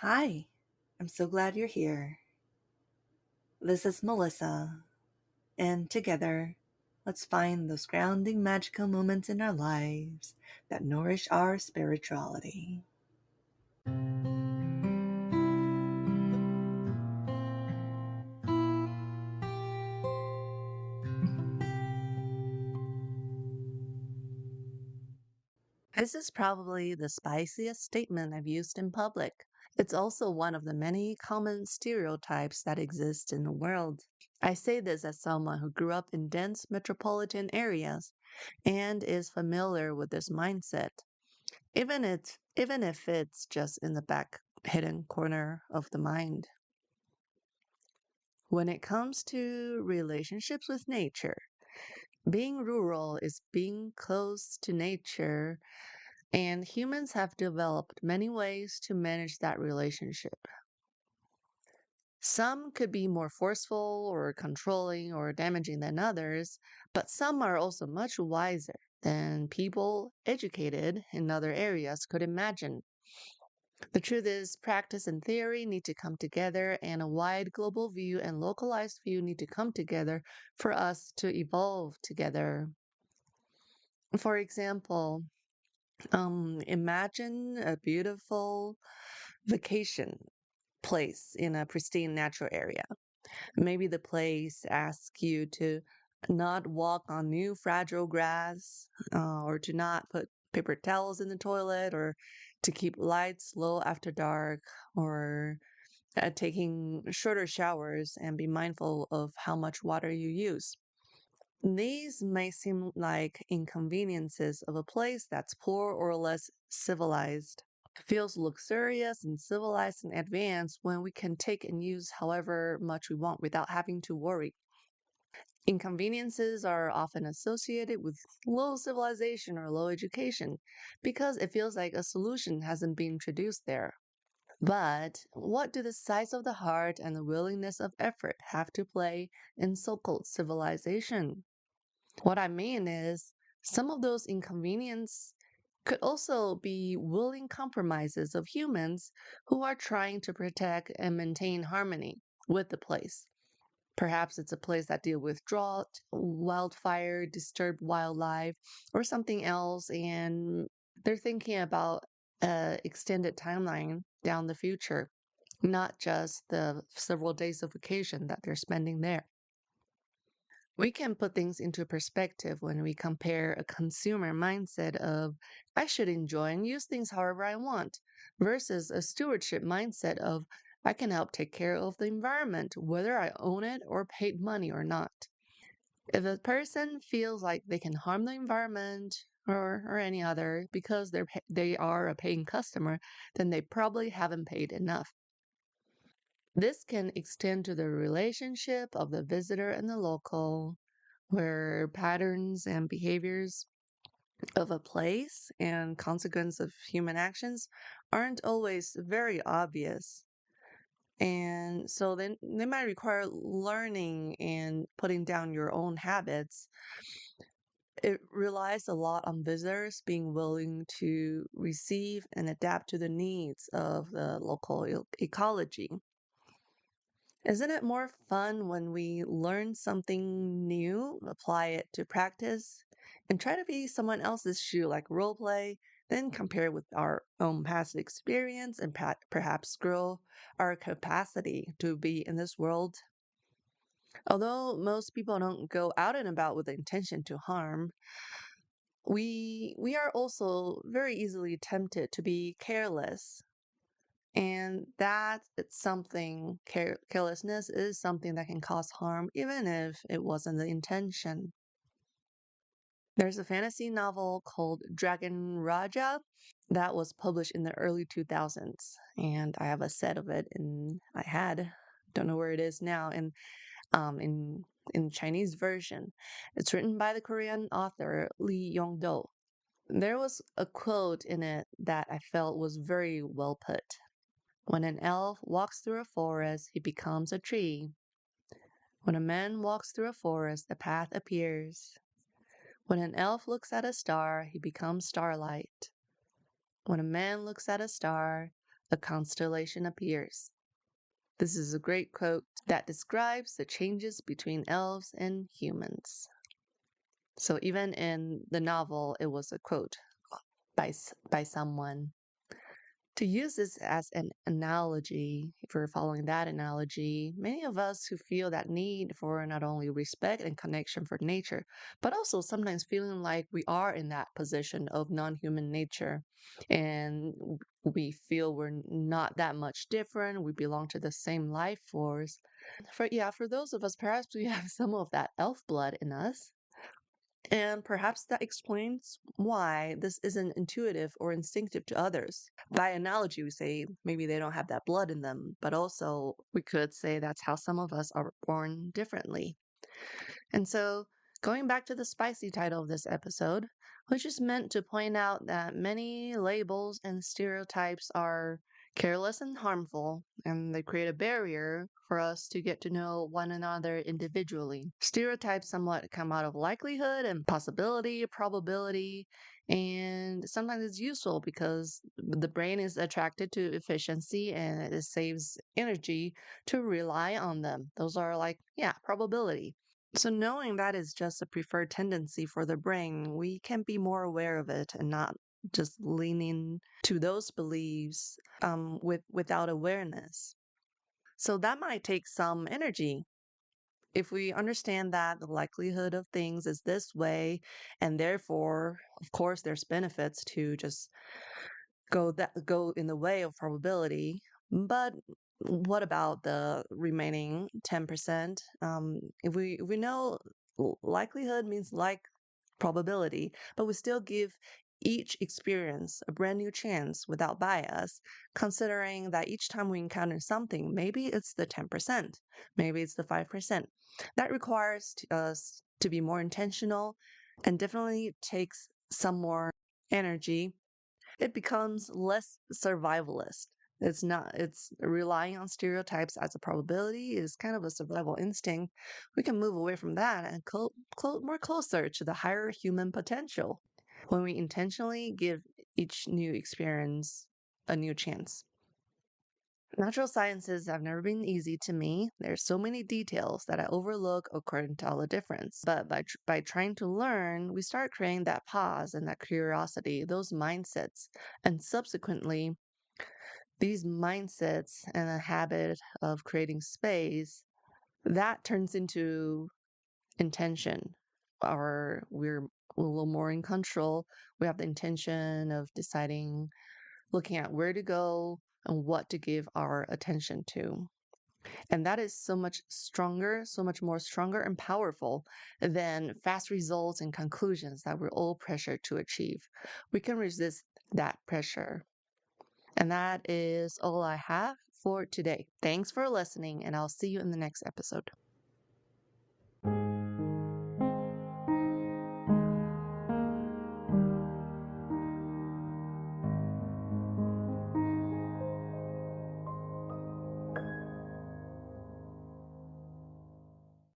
Hi, I'm so glad you're here. This is Melissa, and together, let's find those grounding magical moments in our lives that nourish our spirituality. This is probably the spiciest statement I've used in public. It's also one of the many common stereotypes that exist in the world. I say this as someone who grew up in dense metropolitan areas and is familiar with this mindset. Even if it's just in the back hidden corner of the mind. When it comes to relationships with nature, being rural is being close to nature, and humans have developed many ways to manage that relationship. Some could be more forceful or controlling or damaging than others, but some are also much wiser than people educated in other areas could imagine. The truth is, practice and theory need to come together, and a wide global view and localized view need to come together for us to evolve together. For example, imagine a beautiful vacation place in a pristine natural area. Maybe the place asks you to not walk on new fragile grass, or to not put paper towels in the toilet, or to keep lights low after dark, or taking shorter showers and be mindful of how much water you use. These may seem like inconveniences of a place that's poor or less civilized. Feels luxurious and civilized and advanced when we can take and use however much we want without having to worry. Inconveniences are often associated with low civilization or low education because it feels like a solution hasn't been introduced there. But what do the size of the heart and the willingness of effort have to play in so called civilization? What I mean is, some of those inconveniences could also be willing compromises of humans who are trying to protect and maintain harmony with the place. Perhaps it's a place that deals with drought, wildfire, disturbed wildlife, or something else, and they're thinking about a extended timeline down the future, not just the several days of vacation that they're spending there. We can put things into perspective when we compare a consumer mindset of, I should enjoy and use things however I want, versus a stewardship mindset of, I can help take care of the environment, whether I own it or paid money or not. If a person feels like they can harm the environment or any other because they are a paying customer, then they probably haven't paid enough. This can extend to the relationship of the visitor and the local, where patterns and behaviors of a place and consequence of human actions aren't always very obvious. And so then they might require learning and putting down your own habits. It relies a lot on visitors being willing to receive and adapt to the needs of the local ecology. Isn't it more fun when we learn something new, apply it to practice, and try to be someone else's shoe like role play, then compare with our own past experience and perhaps grow our capacity to be in this world? Although most people don't go out and about with the intention to harm, we are also very easily tempted to be careless, and that it's something, carelessness is something that can cause harm, even if it wasn't the intention. There's a fantasy novel called Dragon Raja that was published in the early 2000s, and I have a set of it, and I had, don't know where it is now, and in Chinese version. It's written by the Korean author Lee Yong-do. There was a quote in it that I felt was very well put. When an elf walks through a forest, he becomes a tree. When a man walks through a forest, a path appears. When an elf looks at a star, he becomes starlight. When a man looks at a star, a constellation appears. This is a great quote that describes the changes between elves and humans. So even in the novel, it was a quote by someone. To use this as an analogy, if we're following that analogy, many of us who feel that need for not only respect and connection for nature, but also sometimes feeling like we are in that position of non human nature and we feel we're not that much different, we belong to the same life force. For those of us, perhaps we have some of that elf blood in us. And perhaps that explains why this isn't intuitive or instinctive to others. By analogy, we say maybe they don't have that blood in them, but also we could say that's how some of us are born differently. And so, going back to the spicy title of this episode, which is meant to point out that many labels and stereotypes are careless and harmful, and they create a barrier for us to get to know one another individually. Stereotypes somewhat come out of likelihood and possibility, probability, and sometimes it's useful because the brain is attracted to efficiency and it saves energy to rely on them. Those are like, yeah, probability. So, knowing that is just a preferred tendency for the brain, we can be more aware of it and not just leaning to those beliefs without awareness. So, that might take some energy. If we understand that the likelihood of things is this way, and therefore, of course, there's benefits to just go in the way of probability. But what about the remaining 10%? If we know likelihood means like probability, but we still give each experience a brand new chance without bias, considering that each time we encounter something, maybe it's the 10%, maybe it's the 5%. That requires us to be more intentional and definitely takes some more energy. It becomes less survivalist. It's relying on stereotypes as a probability is kind of a survival instinct. We can move away from that and more closer to the higher human potential when we intentionally give each new experience a new chance. Natural sciences have never been easy to me. There's so many details that I overlook or couldn't tell the difference. But by trying to learn, we start creating that pause and that curiosity, those mindsets. And subsequently, these mindsets and a habit of creating space, that turns into intention. Or we're a little more in control. We have the intention of deciding, looking at where to go and what to give our attention to. And that is so much stronger, so much more stronger and powerful than fast results and conclusions that we're all pressured to achieve. We can resist that pressure. And that is all I have for today. Thanks for listening, and I'll see you in the next episode.